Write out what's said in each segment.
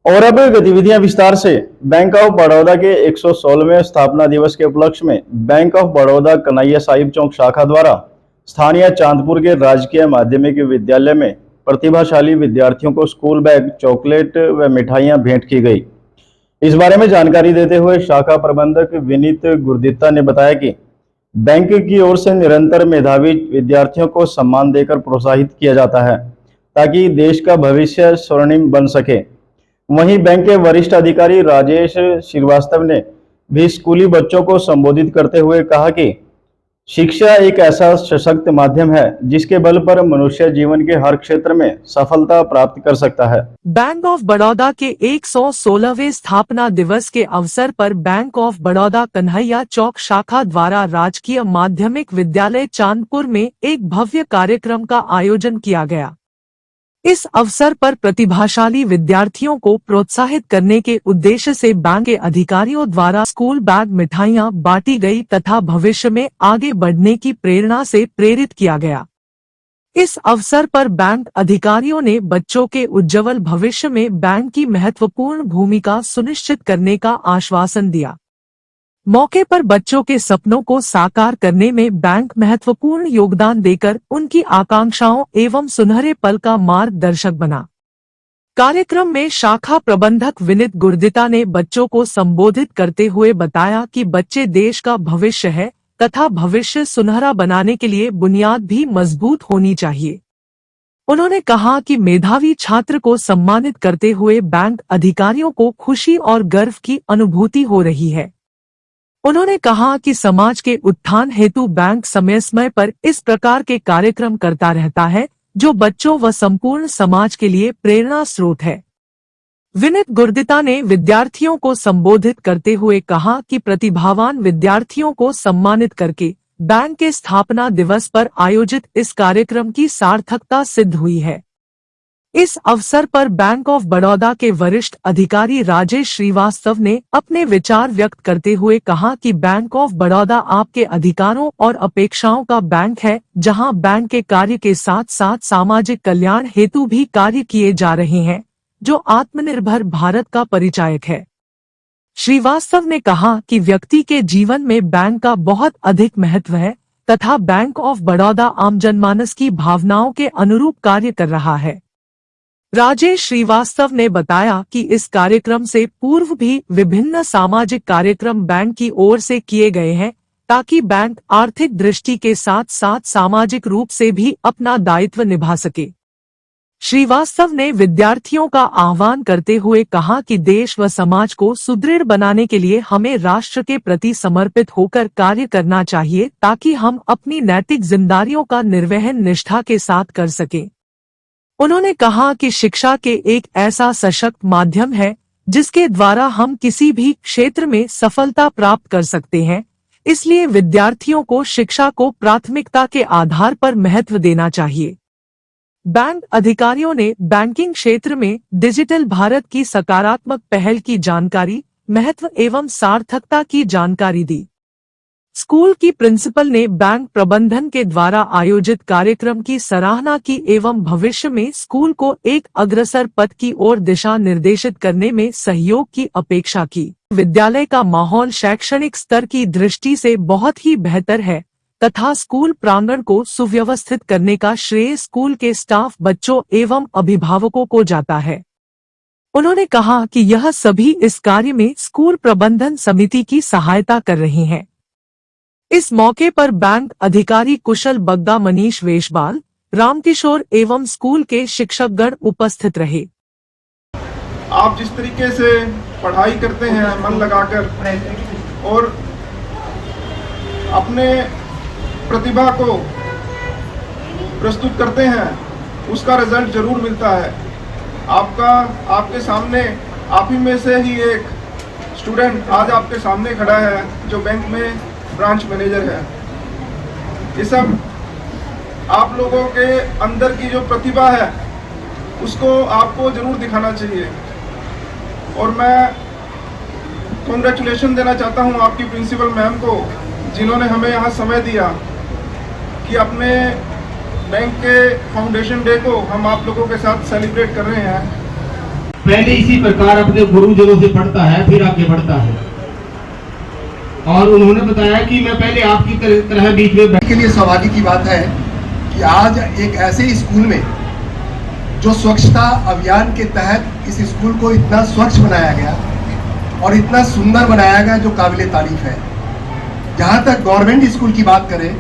और अब गतिविधियां विस्तार से। बैंक ऑफ बड़ौदा के 116वें स्थापना दिवस के उपलक्ष्य में बैंक ऑफ बड़ौदा कन्हैया साहिब चौक शाखा द्वारा स्थानीय चांदपुर के राजकीय माध्यमिक विद्यालय में प्रतिभाशाली विद्यार्थियों को स्कूल बैग, चॉकलेट व मिठाइयां भेंट की गई। इस बारे में जानकारी देते हुए शाखा प्रबंधक विनीत गुरदित्ता ने बताया कि बैंक की ओर से निरंतर मेधावी विद्यार्थियों को सम्मान देकर प्रोत्साहित किया जाता है ताकि देश का भविष्य स्वर्णिम बन सके। वहीं बैंक के वरिष्ठ अधिकारी राजेश श्रीवास्तव ने भी स्कूली बच्चों को संबोधित करते हुए कहा कि शिक्षा एक ऐसा सशक्त माध्यम है जिसके बल पर मनुष्य जीवन के हर क्षेत्र में सफलता प्राप्त कर सकता है। बैंक ऑफ बड़ौदा के 116वें स्थापना दिवस के अवसर पर बैंक ऑफ बड़ौदा कन्हैया चौक शाखा द्वारा राजकीय माध्यमिक विद्यालय चांदपुर में एक भव्य कार्यक्रम का आयोजन किया गया। इस अवसर पर प्रतिभाशाली विद्यार्थियों को प्रोत्साहित करने के उद्देश्य से बैंक के अधिकारियों द्वारा स्कूल बैग, मिठाइयां बांटी गई तथा भविष्य में आगे बढ़ने की प्रेरणा से प्रेरित किया गया। इस अवसर पर बैंक अधिकारियों ने बच्चों के उज्जवल भविष्य में बैंक की महत्वपूर्ण भूमिका सुनिश्चित करने का आश्वासन दिया। मौके पर बच्चों के सपनों को साकार करने में बैंक महत्वपूर्ण योगदान देकर उनकी आकांक्षाओं एवं सुनहरे पल का मार्गदर्शक बना। कार्यक्रम में शाखा प्रबंधक विनीत गुरदित्ता ने बच्चों को संबोधित करते हुए बताया कि बच्चे देश का भविष्य है तथा भविष्य सुनहरा बनाने के लिए बुनियाद भी मजबूत होनी चाहिए। उन्होंने कहा कि मेधावी छात्र को सम्मानित करते हुए बैंक अधिकारियों को खुशी और गर्व की अनुभूति हो रही है। उन्होंने कहा कि समाज के उत्थान हेतु बैंक समय समय पर इस प्रकार के कार्यक्रम करता रहता है जो बच्चों व संपूर्ण समाज के लिए प्रेरणा स्रोत है। विनीत गुरदित्ता ने विद्यार्थियों को संबोधित करते हुए कहा कि प्रतिभावान विद्यार्थियों को सम्मानित करके बैंक के स्थापना दिवस पर आयोजित इस कार्यक्रम की सार्थकता सिद्ध हुई है। इस अवसर पर बैंक ऑफ बड़ौदा के वरिष्ठ अधिकारी राजेश श्रीवास्तव ने अपने विचार व्यक्त करते हुए कहा कि बैंक ऑफ बड़ौदा आपके अधिकारों और अपेक्षाओं का बैंक है, जहां बैंक के कार्य के साथ साथ सामाजिक कल्याण हेतु भी कार्य किए जा रहे हैं, जो आत्मनिर्भर भारत का परिचायक है। श्रीवास्तव ने कहा कि व्यक्ति के जीवन में बैंक का बहुत अधिक महत्व है तथा बैंक ऑफ बड़ौदा आम जनमानस की भावनाओं के अनुरूप कार्य कर रहा है। राजेश श्रीवास्तव ने बताया कि इस कार्यक्रम से पूर्व भी विभिन्न सामाजिक कार्यक्रम बैंक की ओर से किए गए हैं ताकि बैंक आर्थिक दृष्टि के साथ साथ सामाजिक रूप से भी अपना दायित्व निभा सके। श्रीवास्तव ने विद्यार्थियों का आह्वान करते हुए कहा कि देश व समाज को सुदृढ़ बनाने के लिए हमें राष्ट्र के प्रति समर्पित होकर कार्य करना चाहिए ताकि हम अपनी नैतिक जिम्मेदारियों का निर्वहन निष्ठा के साथ कर सकें। उन्होंने कहा कि शिक्षा के एक ऐसा सशक्त माध्यम है जिसके द्वारा हम किसी भी क्षेत्र में सफलता प्राप्त कर सकते हैं, इसलिए विद्यार्थियों को शिक्षा को प्राथमिकता के आधार पर महत्व देना चाहिए। बैंक अधिकारियों ने बैंकिंग क्षेत्र में डिजिटल भारत की सकारात्मक पहल की जानकारी, महत्व एवं सार्थकता की जानकारी दी। स्कूल की प्रिंसिपल ने बैंक प्रबंधन के द्वारा आयोजित कार्यक्रम की सराहना की एवं भविष्य में स्कूल को एक अग्रसर पथ की ओर दिशा निर्देशित करने में सहयोग की अपेक्षा की। विद्यालय का माहौल शैक्षणिक स्तर की दृष्टि से बहुत ही बेहतर है तथा स्कूल प्रांगण को सुव्यवस्थित करने का श्रेय स्कूल के स्टाफ, बच्चों एवं अभिभावकों को जाता है। उन्होंने कहा कि यह सभी इस कार्य में स्कूल प्रबंधन समिति की सहायता कर रहे हैं। इस मौके पर बैंक अधिकारी कुशल बग्गा, मनीष वेशवाल, रामकिशोर एवं स्कूल के शिक्षकगण उपस्थित रहे। आप जिस तरीके से पढ़ाई करते हैं मन लगाकर और अपने प्रतिभा को प्रस्तुत करते हैं, उसका रिजल्ट जरूर मिलता है। आपके सामने आप ही में से ही एक स्टूडेंट आज आपके सामने खड़ा है जो बैंक में ब्रांच मैनेजर है। ये सब आप लोगों के अंदर की जो प्रतिभा है उसको आपको जरूर दिखाना चाहिए और मैं कॉन्ग्रेचुलेशन देना चाहता हूं आपकी प्रिंसिपल मैम को, जिन्होंने हमें यहाँ समय दिया कि अपने बैंक के फाउंडेशन डे को हम आप लोगों के साथ सेलिब्रेट कर रहे हैं। पहले इसी प्रकार अपने गुरुजनों से पढ़ता है, फिर आगे बढ़ता है। और उन्होंने बताया कि मैं पहले आपकी तरह बीच में के लिए सौभाग्य की बात है कि आज एक ऐसे स्कूल में जो स्वच्छता अभियान के तहत इस स्कूल को इतना स्वच्छ बनाया गया और इतना सुंदर बनाया गया जो काबिले तारीफ है। जहाँ तक गवर्नमेंट स्कूल की बात करें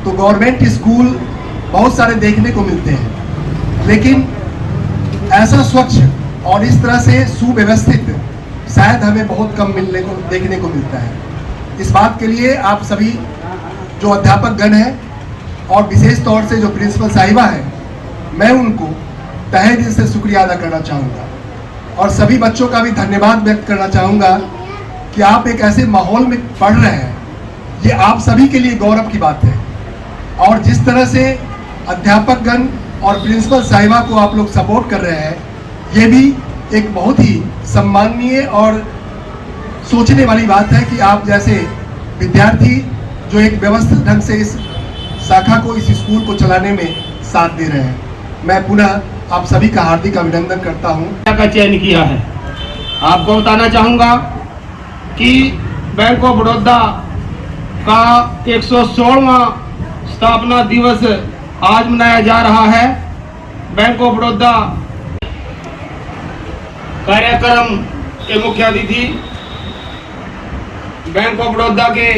तो गवर्नमेंट स्कूल बहुत सारे देखने को मिलते हैं, लेकिन ऐसा स्वच्छ और इस तरह से सुव्यवस्थित शायद हमें बहुत कम देखने को मिलता है। इस बात के लिए आप सभी जो अध्यापक गण हैं और विशेष तौर से जो प्रिंसिपल साहिबा हैं, मैं उनको तहे दिल से शुक्रिया अदा करना चाहूँगा और सभी बच्चों का भी धन्यवाद व्यक्त करना चाहूँगा कि आप एक ऐसे माहौल में पढ़ रहे हैं, ये आप सभी के लिए गौरव की बात है। और जिस तरह से अध्यापक गण और प्रिंसिपल साहिबा को आप लोग सपोर्ट कर रहे हैं, ये भी एक बहुत ही सम्माननीय और सोचने वाली बात है कि आप जैसे विद्यार्थी जो एक व्यवस्थित ढंग से इस शाखा को, इस स्कूल को चलाने में साथ दे रहे हैं। मैं पुनः आप सभी का हार्दिक अभिनंदन करता हूं। का चयन किया है। आपको बताना चाहूँगा कि बैंक ऑफ बड़ौदा का 116वां स्थापना दिवस आज मनाया जा रहा है। बैंक ऑफ बड़ौदा कार्यक्रम के मुख्य अतिथि बैंक ऑफ बड़ौदा के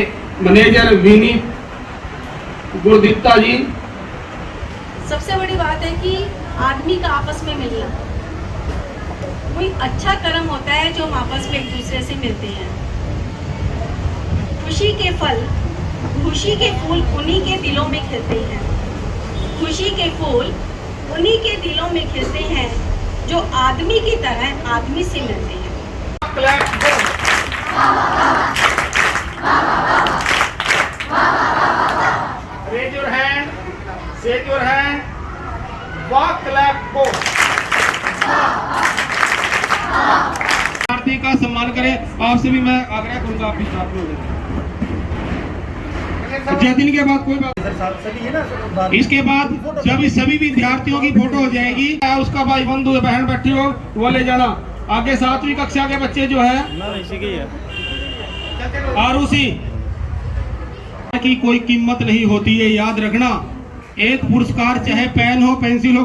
मैनेजर विनीत गुरदीप्ता जी। सबसे बड़ी बात है कि आदमी का आपस में मिलना कोई अच्छा कर्म होता है जो हम आपस में एक दूसरे से मिलते हैं। खुशी के फल, खुशी के फूल उन्हीं के दिलों में खिलते हैं। खुशी के फूल उन्हीं के दिलों में खिलते हैं जो आदमी की तरह आदमी से मिलते हैं। Raise your hand, shake your hand, walk, clap, go. आरती का सम्मान करें। आपसे भी मैं आग्रह करूंगा, आप भी साथ में हो जाए। जयदिन के बाद कोई बात, इसके बाद जब इस सभी विद्यार्थियों की फोटो हो जाएगी, उसका भाई बंधु बहन बैठे हो वो ले जाना। आगे 7वीं कक्षा के बच्चे जो है और उसी की कोई कीमत नहीं होती है, याद रखना। एक पुरस्कार चाहे पेन हो, पेंसिल हो।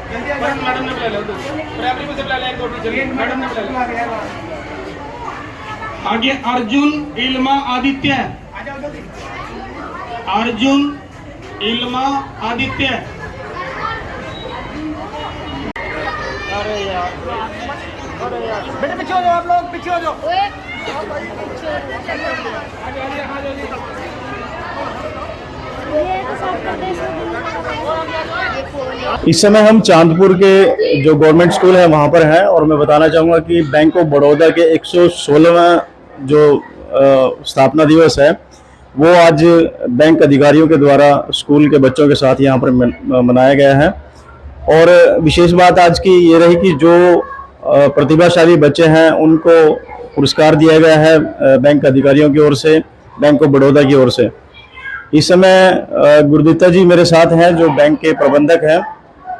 मैडम ने बुला लिया। आगे अर्जुन इल्मा आदित्य, अर्जुन इल्मा आदित्य। अरे यार बेटे पीछे हो जाओ, आप लोग पीछे हो जाओ। इस समय हम चांदपुर के जो गवर्नमेंट स्कूल है वहाँ पर हैं और मैं बताना चाहूँगा कि बैंक ऑफ बड़ौदा के 116वां जो स्थापना दिवस है वो आज बैंक अधिकारियों के द्वारा स्कूल के बच्चों के साथ यहाँ पर मनाया गया है। और विशेष बात आज की ये रही कि जो प्रतिभाशाली बच्चे हैं उनको पुरस्कार दिया गया है बैंक अधिकारियों की ओर से, बैंक ऑफ बड़ौदा की ओर से। इस समय गुरदीप्ता जी मेरे साथ हैं जो बैंक के प्रबंधक हैं।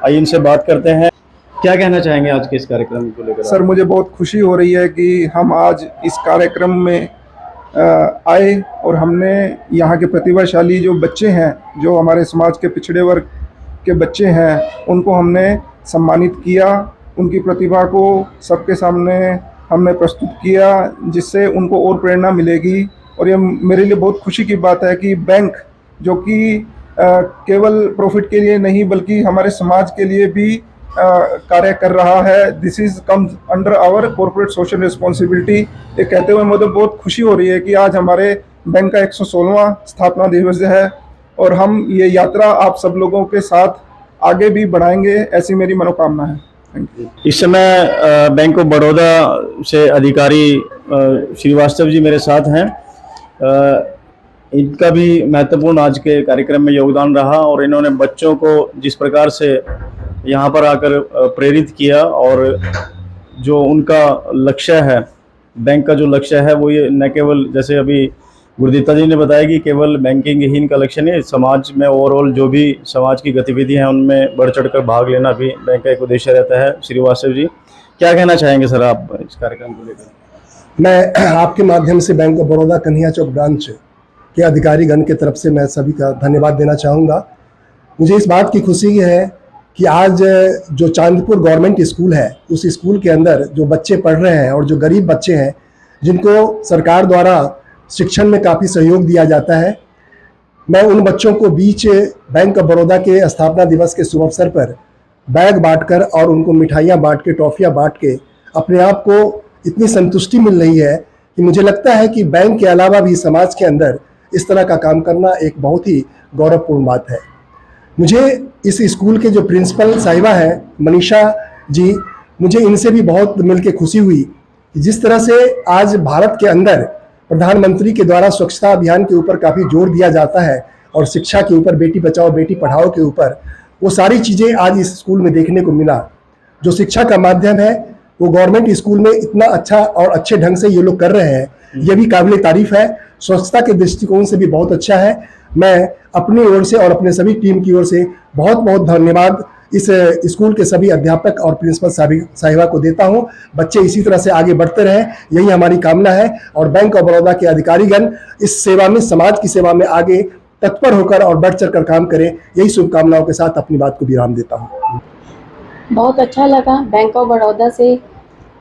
आइए इनसे बात करते हैं। क्या कहना चाहेंगे आज के इस कार्यक्रम को लेकर? सर, मुझे बहुत खुशी हो रही है कि हम आज इस कार्यक्रम में आए और हमने यहाँ के प्रतिभाशाली जो बच्चे हैं, जो हमारे समाज के पिछड़े वर्ग के बच्चे हैं, उनको हमने सम्मानित किया। उनकी प्रतिभा को सबके सामने हमने प्रस्तुत किया, जिससे उनको और प्रेरणा मिलेगी। और ये मेरे लिए बहुत खुशी की बात है कि बैंक जो कि केवल प्रॉफिट के लिए नहीं बल्कि हमारे समाज के लिए भी कार्य कर रहा है। This is comes under our corporate social responsibility. ये कहते हुए मुझे बहुत खुशी हो रही है कि आज हमारे बैंक का 116वां स्थापना दिवस है और हम ये यात्रा आप सब लोगों के साथ आगे भी बढ़ाएंगे, ऐसी मेरी मनोकामना है। Thank you. इस समय बैंक ऑफ बड़ौदा से अधिकारी श्रीवास्तव जी मेरे साथ हैं। इनका भी महत्वपूर्ण आज के कार्यक्रम में योगदान रहा और इन्होंने बच्चों को जिस प्रकार से यहाँ पर आकर प्रेरित किया और जो उनका लक्ष्य है, बैंक का जो लक्ष्य है वो ये न केवल जैसे अभी गुरुदत्ता जी ने बताया कि केवल बैंकिंग ही इनका लक्ष्य नहीं, समाज में ओवरऑल जो भी समाज की गतिविधि हैं उनमें बढ़ चढ़कर भाग लेना भी बैंक का एक उद्देश्य रहता है। श्रीवास्तव जी, क्या कहना चाहेंगे सर आप इस कार्यक्रम को लेकर? मैं आपके माध्यम से bank of Baroda Kanhaiya Chowk branch के अधिकारीगण की तरफ से मैं सभी का धन्यवाद देना चाहूँगा। मुझे इस बात की खुशी है कि आज जो चांदपुर गवर्नमेंट स्कूल है, उस स्कूल के अंदर जो बच्चे पढ़ रहे हैं और जो गरीब बच्चे हैं जिनको सरकार द्वारा शिक्षण में काफ़ी सहयोग दिया जाता है, मैं उन बच्चों को बीच बैंक ऑफ बड़ौदा के स्थापना दिवस के शुभ अवसर पर बैग बांटकर और उनको मिठाइयाँ बांट के, टॉफ़ियाँ बांट के अपने आप को इतनी संतुष्टि मिल रही है कि मुझे लगता है कि बैंक के अलावा भी समाज के अंदर इस तरह का काम करना एक बहुत ही गौरवपूर्ण बात है। मुझे इस स्कूल के जो प्रिंसिपल साहिबा हैं मनीषा जी, मुझे इनसे भी बहुत मिलके खुशी हुई कि जिस तरह से आज भारत के अंदर प्रधानमंत्री के द्वारा स्वच्छता अभियान के ऊपर काफ़ी जोर दिया जाता है और शिक्षा के ऊपर, बेटी बचाओ बेटी पढ़ाओ के ऊपर, वो सारी चीज़ें आज इस स्कूल में देखने को मिला। जो शिक्षा का माध्यम है वो गवर्नमेंट स्कूल में इतना अच्छा और अच्छे ढंग से ये लोग कर रहे हैं, ये भी काबिल तारीफ है। स्वच्छता के दृष्टिकोण से भी बहुत अच्छा है। मैं अपनी ओर से और अपने सभी टीम की ओर से बहुत बहुत धन्यवाद इस स्कूल के सभी अध्यापक और प्रिंसिपल साहिबा को देता हूं। बच्चे इसी तरह से आगे बढ़ते रहें, यही हमारी कामना है। और बैंक ऑफ बड़ौदा के अधिकारीगण इस सेवा में, समाज की सेवा में आगे तत्पर होकर और बढ़ चढ़ कर काम करें, यही शुभकामनाओं के साथ अपनी बात को विराम देता हूँ। बहुत अच्छा लगा। बैंक ऑफ बड़ौदा से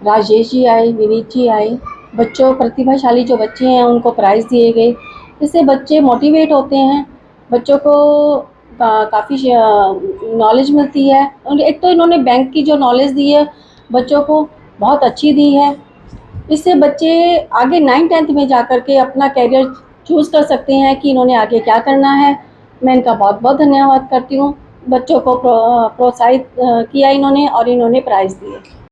राजेश जी आए, विनीत जी आए, बच्चों प्रतिभाशाली जो बच्चे हैं उनको प्राइज़ दिए गए। इससे बच्चे मोटिवेट होते हैं, बच्चों को काफ़ी नॉलेज मिलती है। और एक तो इन्होंने बैंक की जो नॉलेज दी है बच्चों को बहुत अच्छी दी है। इससे बच्चे आगे 9th-10th में जा कर के अपना कैरियर चूज़ कर सकते हैं कि इन्होंने आगे क्या करना है। मैं इनका बहुत बहुत धन्यवाद करती हूँ। बच्चों को प्रोत्साहित किया इन्होंने और इन्होंने प्राइज़ दिए।